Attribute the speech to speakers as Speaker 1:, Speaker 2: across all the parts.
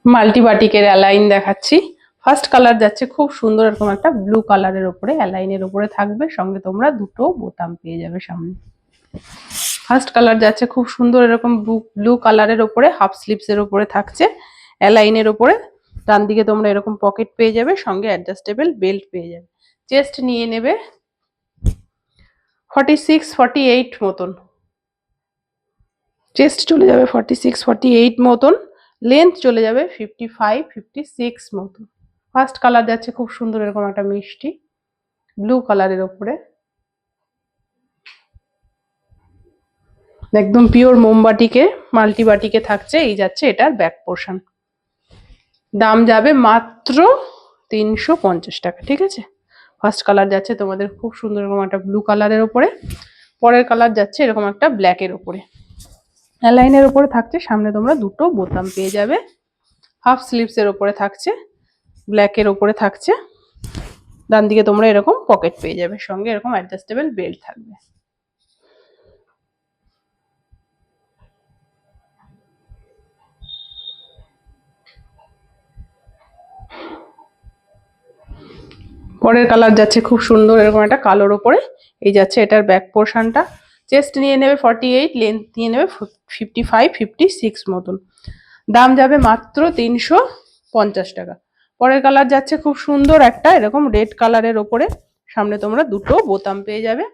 Speaker 1: Multi বাটিকের align দেখাচ্ছি। First colour যাচ্ছে খুব সুন্দর এরকম একটা ব্লু কালারের উপরে, অ্যালাইনের উপরে থাকবে, সঙ্গে তোমরা দুটো বোতাম পেয়ে যাবে সামনে। ফার্স্ট কালার যাচ্ছে খুব সুন্দর এরকম ব্লু কালারের উপরে, হাফ স্লিভস এর উপরে থাকছে অ্যালাইনের উপরে। ডান দিকে তোমরা এরকম পকেট পেয়ে যাবে, সঙ্গে অ্যাডজাস্টেবল বেল্ট পেয়ে যাবে। চেস্ট নিয়ে নেবে 46-48 মতন, চেস্ট চলে যাবে 46-48 মতন, লেন্থ চলে যাবে 55-56 মতন। ফার্স্ট কালার যাচ্ছে খুব সুন্দর এরকম একটা মিষ্টি ব্লু কালারের উপরে, একদম পিওর মোমবাটিকে মাল্টি বাটিকে থাকছে। এই যাচ্ছে এটার ব্যাক পোর্শন, দাম যাবে মাত্র 350 টাকা। ঠিক আছে, ফার্স্ট কালার যাচ্ছে তোমাদের খুব সুন্দর এরকম একটা ব্লু কালারের উপরে, পরের কালার যাচ্ছে এরকম একটা ব্ল্যাকের উপরে, অ্যালাইনের উপরে থাকছে, সামনে তোমরা দুটো বোতাম পেয়ে যাবে, হাফ স্লিভস এর উপরে থাকছে, ব্ল্যাকের উপরে থাকছে, ডান দিকে তোমরা এরকম পকেট পেয়ে যাবে, সঙ্গে এরকম অ্যাডজাস্টেবল বেল্ট থাকবে। পরের কালার যাচ্ছে খুব সুন্দর এরকম একটা কালোর ওপরে, এই যাচ্ছে এটার ব্যাক পোর্শনটা। চেস্ট নিয়ে নেবে 48, লেন্থ নিয়ে নেবে 55-56 মতন, দাম যাবে মাত্র 350 টাকা। পরের কালার যাচ্ছে খুব সুন্দর একটা এরকম রেড কালারের ওপরে, সামনে তোমরা দুটো বোতাম পেয়ে যাবে,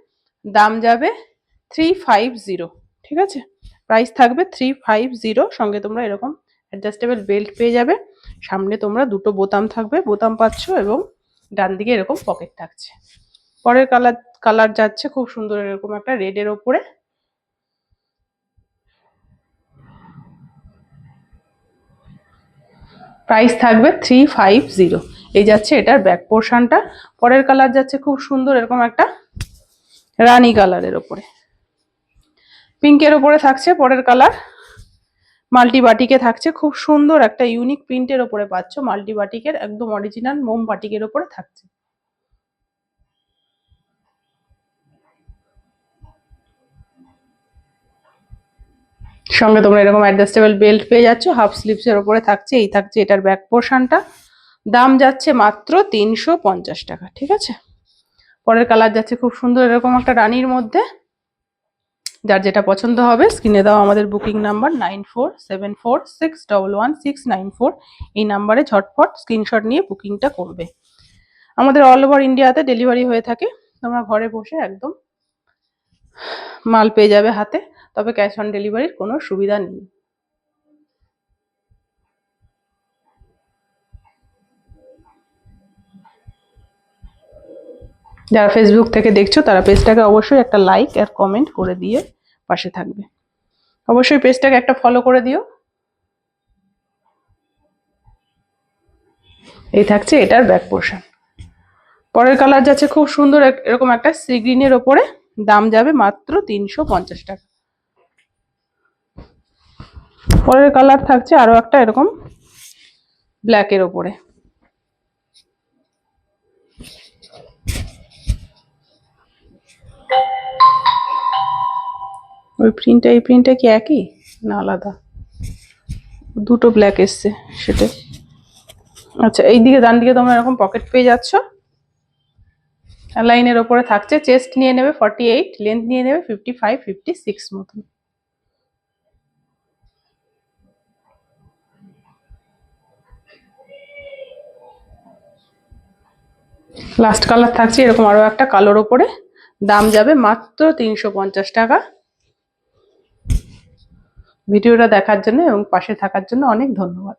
Speaker 1: দাম যাবে 350। ঠিক আছে, প্রাইস থাকবে 350, সঙ্গে তোমরা এরকম অ্যাডজাস্টেবল বেল্ট পেয়ে যাবে, সামনে তোমরা দুটো বোতাম থাকবে, বোতাম পাচ্ছ, এবং ডান দিকে এরকম পকেট থাকছে। পরের কালার যাচ্ছে খুব সুন্দর এরকম একটা রেড এর ওপরে, প্রাইস থাকবে 350। এই যাচ্ছে এটার ব্যাক পোর্শনটা। পরের কালার যাচ্ছে খুব সুন্দর এরকম একটা রানী কালারের ওপরে, পিঙ্কের ওপরে থাকছে পরের কালার, মাল্টি বাটিকে থাকছে, খুব সুন্দর একটা ইউনিক প্রিন্টের ওপরে পাচ্ছ, মাল্টি বাটিকের একদম অরিজিনাল মোম বাটিকের ওপরে থাকছে। সঙ্গে তোমরা এরকম অ্যাডজাস্টেবল বেল্ট পেয়ে যাচ্ছ, হাফ স্লিভস এর ওপরে থাকছে, এই থাকছে এটার ব্যাক পোর্শনটা, দাম যাচ্ছে মাত্র 350 টাকা। ঠিক আছে, পরের কালার যাচ্ছে খুব সুন্দর এরকম একটা রানীর মধ্যে, যার যেটা পছন্দ হবে স্ক্রিনে দাও আমাদের বুকিং নাম্বার 9474611694, এই নাম্বারে ঝটপট স্ক্রিনশট নিয়ে বুকিংটা করবে। আমাদের অল ওভার ইন্ডিয়াতে ডেলিভারি হয়ে থাকে, তোমরা ঘরে বসে একদম মাল পেয়ে যাবে হাতে, তবে ক্যাশ অন ডেলিভারির কোনো সুবিধা নেই। যারা ফেসবুক থেকে দেখছো তারা পেজটাকে অবশ্যই একটা লাইক আর কমেন্ট করে দিয়ে পাশে থাকবে, অবশ্যই পেজটাকে একটা ফলো করে দিও। এই থাকছে এটার ব্যাক পোর্শন। পরের কালার যাচ্ছে খুব সুন্দর এরকম একটা সি গ্রিনের ওপরে, দাম যাবে মাত্র 350 টাকা। পরের কালার থাকছে আরো একটা এরকম ব্ল্যাকের ওপরে, ওই প্রিন্টটা এই প্রিন্টটা কি একই না আলাদা? দুটো ব্ল্যাক এসছে সেটা। আচ্ছা, এই দিকে ডান দিকে তোমরা এরকম পকেট পেয়ে যাচ্ছ, লাইনের ওপরে থাকছে, চেস্ট নিয়ে নেবে 48, লেন্থ নিয়ে নেবে 55-56 মতন। লাস্ট কালার থাকছে এরকম আরো একটা কালোর ওপরে, দাম যাবে মাত্র 350 টাকা। ভিডিওটা দেখার জন্য এবং পাশে থাকার জন্য অনেক ধন্যবাদ।